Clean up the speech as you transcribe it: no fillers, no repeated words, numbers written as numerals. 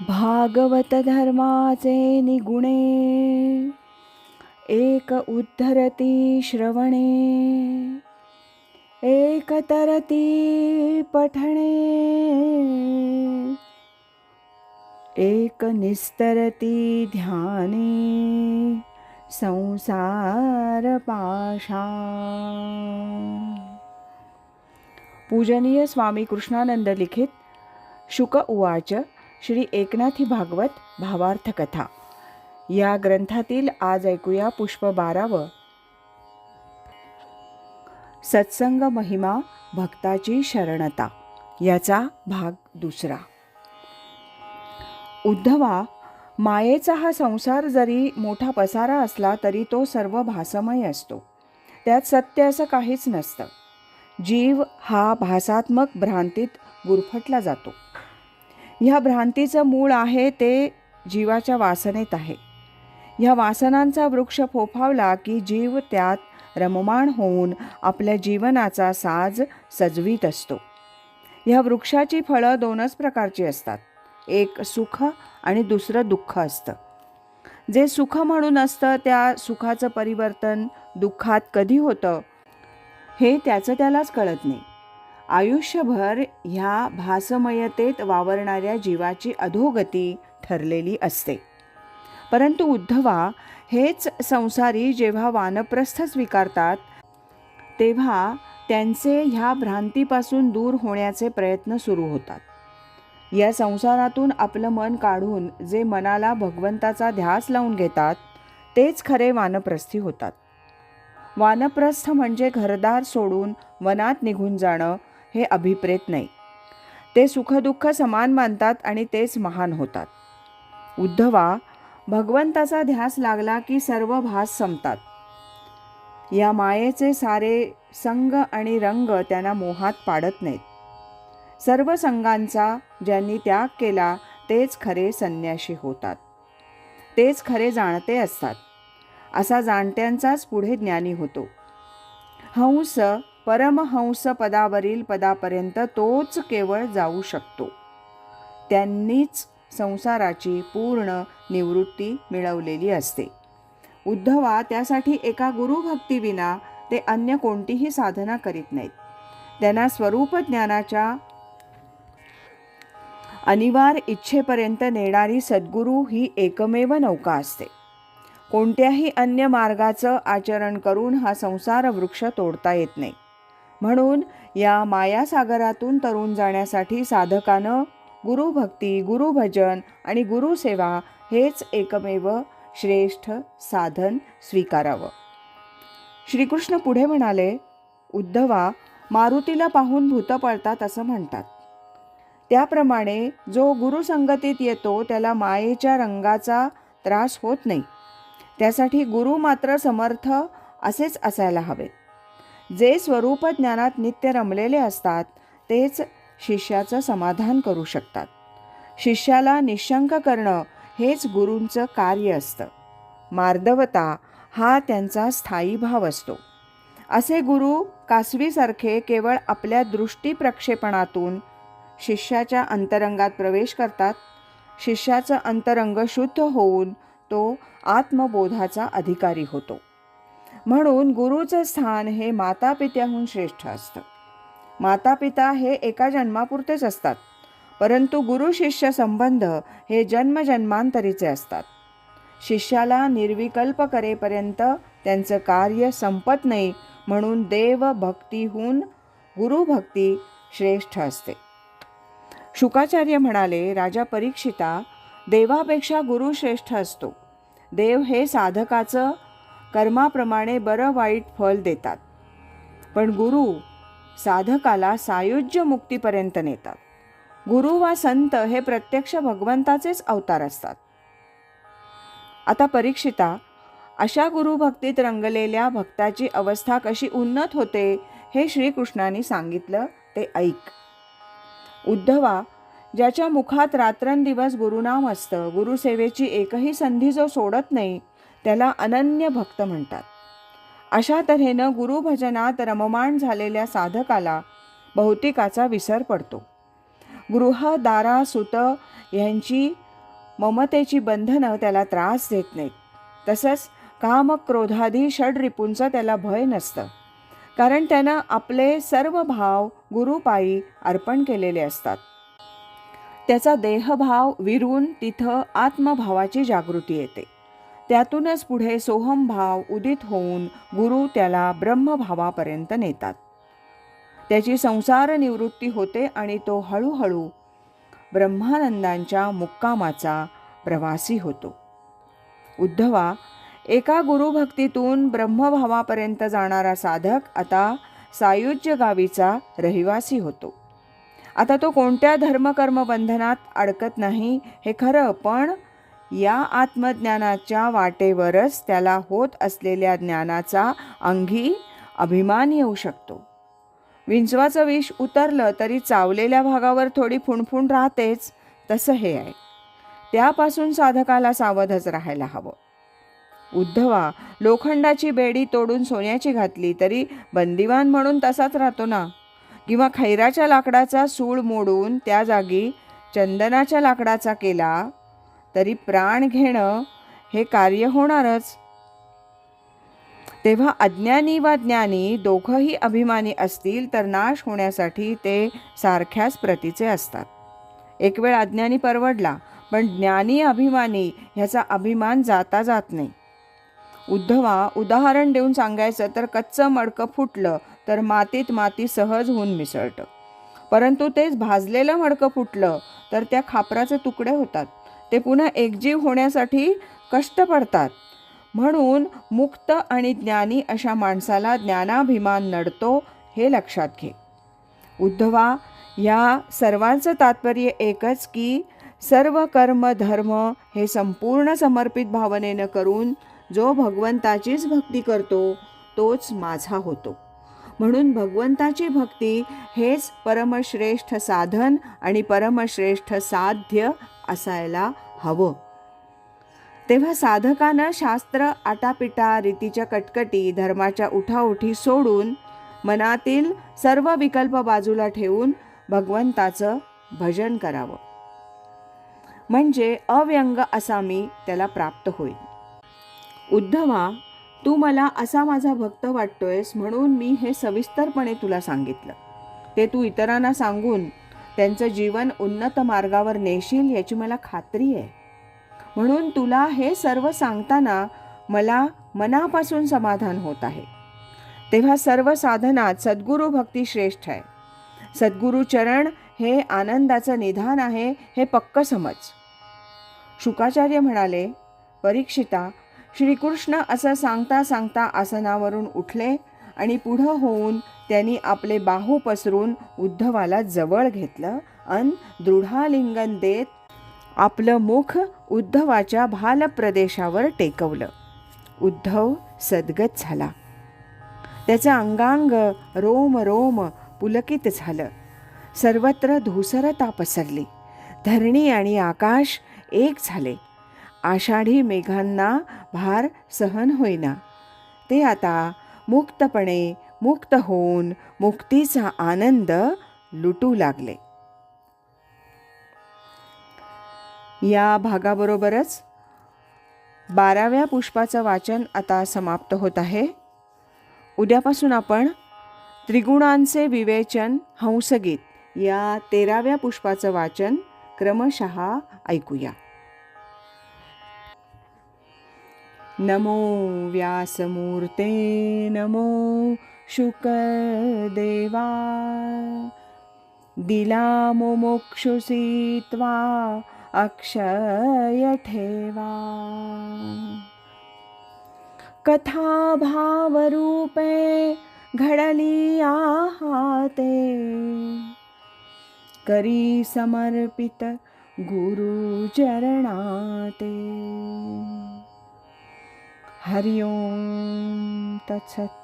भागवत धर्माचे निगुणे, एक उद्धरती श्रवणे, एक तरती पठणे, एक निस्तरती ध्याने, संसार पाशा. पूजनीय स्वामी कृष्णानंद लिखित शुक उवाच श्री एकनाथी भागवत भावार्थ कथा या ग्रंथातील आज ऐकूया पुष्प 12 सत्संग महिमा भक्ताची शरणता याचा भाग 2. उद्धवा, मायेचा हा संसार जरी मोठा पसारा असला तरी तो सर्व भासमय असतो. त्यात सत्य असं काहीच नसतं. जीव हा भासात्मक भ्रांतीत गुरफटला जातो. ह्या भ्रांतीचं मूळ आहे ते जीवाच्या वासनेत आहे. ह्या वासनांचा वृक्ष फोफावला की जीव त्यात रममाण होऊन आपल्या जीवनाचा साज सजवीत असतो. ह्या वृक्षाची फळं 2च प्रकारची असतात. एक सुख आणि दुसरं दुःख असतं. जे सुख म्हणून असतं त्या सुखाचं परिवर्तन दुःखात कधी होतं हे त्याचं त्यालाच कळत नाही. आयुष्यभर ह्या भासमयतेत वावरणाऱ्या जीवाची अधोगती ठरलेली असते. परंतु उद्धवा, हेच संसारी जेव्हा वानप्रस्थ स्वीकारतात तेव्हा त्यांचे ह्या भ्रांतीपासून दूर होण्याचे प्रयत्न सुरू होतात. या संसारातून आपलं मन काढून जे मनाला भगवंताचा ध्यास लावून घेतात तेच खरे वानप्रस्थी होतात. वानप्रस्थ म्हणजे घरदार सोडून वनात निघून जाणं हे अभिप्रेत नाही. ते सुखदुःख समान मानतात आणि तेच महान होतात. उद्धवा, भगवंताचा ध्यास लागला की सर्व भास संपतात. या मायेचे सारे संग आणि रंग त्यांना मोहात पाडत नाहीत. सर्व संगांचा ज्यांनी त्याग केला तेच खरे संन्याशी होतात. तेच खरे जाणते असतात. असा जाणत्यांचाच पुढे ज्ञानी होतो. हंस परमहंस पदावरील पदापर्यंत तोच केवळ जाऊ शकतो. त्यांनीच संसाराची पूर्ण निवृत्ती मिळवलेली असते. उद्धवा, त्यासाठी एका गुरुभक्तीविना ते अन्य कोणतीही साधना करीत नाहीत. त्यांना स्वरूप ज्ञानाच्या अनिवार्य इच्छेपर्यंत नेणारी सद्गुरू ही एकमेव नौका असते. कोणत्याही अन्य मार्गाचं आचरण करून हा संसार वृक्ष तोडता येत नाही. म्हणून या मायासागरातून तरून जाण्यासाठी साधकानं गुरुभक्ती, गुरुभजन आणि गुरुसेवा हेच एकमेव श्रेष्ठ साधन स्वीकारावं. श्रीकृष्ण पुढे म्हणाले, उद्धवा, मारुतीला पाहून भूत पळतात असं म्हणतात. त्याप्रमाणे जो गुरुसंगतीत येतो त्याला मायेच्या रंगाचा त्रास होत नाही. त्यासाठी गुरु मात्र समर्थ असेच असायला हवेत. जे स्वरूप ज्ञानात नित्य रमलेले असतात तेच शिष्याचं समाधान करू शकतात. शिष्याला निशंक करणं हेच गुरूंचं कार्य असतं. मार्दवता हा त्यांचा स्थायी भाव असतो. असे गुरु कासवीसारखे केवळ आपल्या दृष्टी प्रक्षेपणातून शिष्याच्या अंतरंगात प्रवेश करतात. शिष्याचं अंतरंग शुद्ध होऊन तो आत्मबोधाचा अधिकारी होतो. म्हणून गुरुचं स्थान हे मातापित्याहून श्रेष्ठ असतं. मातापिता हे एका जन्मापुरतेच असतात, परंतु गुरु शिष्य संबंध हे जन्मजन्मांतरीचे असतात. शिष्याला निर्विकल्प करेपर्यंत त्यांचं कार्य संपत नाही. म्हणून देवभक्तीहून गुरुभक्ती श्रेष्ठ असते. शुकाचार्य म्हणाले, राजा परीक्षिता, देवापेक्षा गुरु श्रेष्ठ असतो. देव हे साधकाचं कर्माप्रमाणे बरं वाईट फल देतात, पण गुरु साधकाला सायुज्य मुक्तीपर्यंत नेतात. गुरु वा संत हे प्रत्यक्ष भगवंताचेच अवतार असतात. आता परीक्षिता, अशा गुरुभक्तीत रंगलेल्या भक्ताची अवस्था कशी उन्नत होते हे श्रीकृष्णाने सांगितलं ते ऐक. उद्धवा, ज्याच्या मुखात रात्रंदिवस गुरुनाम असतं, गुरुसेवेची एकही संधी जो सोडत नाही त्याला अनन्य भक्त म्हणतात. अशा तऱ्हेनं गुरुभजनात रममाण झालेल्या साधकाला भौतिकाचा विसर पडतो. गृह, दारा, सुत यांची ममतेची बंधनं त्याला त्रास देत नाहीत. तसंच काम क्रोधादी षड्रिपूंचं त्याला भय नसतं, कारण त्यानं आपले सर्व भाव गुरुपायी अर्पण केलेले असतात. त्याचा देहभाव विरून तिथं आत्मभावाची जागृती येते. त्यातूनच पुढे सोहमभाव उदित होऊन गुरु त्याला ब्रह्मभावापर्यंत नेतात. त्याची संसार निवृत्ती होते आणि तो हळूहळू ब्रह्मानंदांच्या मुक्कामाचा प्रवासी होतो. उद्धवा, एका गुरुभक्तीतून ब्रह्मभावापर्यंत जाणारा साधक आता सायुज्य गावीचा रहिवासी होतो. आता तो कोणत्या धर्मकर्म बंधनात अडकत नाही हे खरं, पण या आत्मज्ञानाच्या वाटेवरच त्याला होत असलेल्या ज्ञानाचा अंगी अभिमान येऊ शकतो. विंचवाचं विष उतरलं तरी चावलेल्या भागावर थोडी फुणफुण राहतेच, तसं हे आहे. त्यापासून साधकाला सावधच राहायला हवं. उद्धवा, लोखंडाची बेडी तोडून सोन्याची घातली तरी बंदिवान म्हणून तसाच राहतो ना. किंवा खैराच्या लाकडाचा सूळ मोडून त्या जागी चंदनाच्या लाकडाचा केला तरी प्राण घेणं हे कार्य होणारच. तेव्हा अज्ञानी वा ज्ञानी दोघंही अभिमानी असतील तर नाश होण्यासाठी ते सारख्याच प्रतीचे असतात. एक वेळ अज्ञानी परवडला, पण ज्ञानी अभिमानी ह्याचा अभिमान जाता जात नाही. उद्धवा, उदाहरण देऊन सांगायचं तर कच्चं मडकं फुटलं तर मातीत माती सहज होऊन मिसळतं, परंतु तेच भाजलेलं मडकं फुटलं तर त्या खापराचे तुकडे होतात. ते पुन्हा एकजीव होण्यासाठी कष्ट पडतात. म्हणून मुक्त आणि ज्ञानी अशा माणसाला ज्ञानाभिमान नडतो, हे लक्षात घे. उद्धवा, या सर्वांचं तात्पर्य एकच की सर्व कर्म धर्म हे संपूर्ण समर्पित भावनेनं करून जो भगवंताचीच भक्ती करतो तोच माझा होतो. म्हणून भगवंताची भक्ती हेच परमश्रेष्ठ साधन आणि परमश्रेष्ठ साध्य असायला हवं. तेव्हा साधकानं शास्त्र आटापिटा रीतीच्या कटकटी धर्माच्या उठाउठी सोडून मनातील सर्व विकल्प बाजूला ठेवून भगवंताचं भजन करावं, म्हणजे अव्यंग असा मी त्याला प्राप्त होईल. उद्धवा, तू मला असा माझा भक्त वाटतोयस म्हणून मी हे सविस्तरपणे तुला सांगितलं. ते तू इतरांना सांगून त्यांचं जीवन उन्नत मार्गावर नेशील याची मला खात्री आहे. म्हणून तुला हे सर्व सांगताना मला मनापासून समाधान होत आहे. तेव्हा सर्व साधनात सद्गुरू भक्ती श्रेष्ठ आहे. सद्गुरू चरण हे आनंदाचं निधान आहे, हे पक्क समज. शुकाचार्य म्हणाले, परीक्षिता, श्रीकृष्ण असं सांगता सांगता आसनावरून उठले आणि पुढं होऊन त्यांनी आपले बाहू पसरून उद्धवाला जवळ घेतलं अन दृढालिंगन देत आपलं मुख उद्धवाच्या भाल प्रदेशावर टेकवलं. उद्धव सद्गत झाला. त्याचं अंगांग रोम रोम पुलकित झालं. सर्वत्र धुसरता पसरली. धरणी आणि आकाश एक झाले. आषाढी मेघांना भार सहन होईना. ते आता मुक्तपणे मुक्त होऊन मुक्तीचा आनंद लुटू लागले. या भागाबरोबरच 12व्या पुष्पाचं वाचन आता समाप्त होत आहे. उद्यापासून आपण त्रिगुणांचे विवेचन हंसगीत या 13व्या पुष्पाचं वाचन क्रमशः ऐकूया. नमो व्यासमूर्ते नमो शुकदेवा दिला मुमुक्षुषी त्वा अक्षय ठेवा. कथा भावरूपे घडली आहाते करी समर्पित गुरु चरणाते. हरि ओम तत्सत.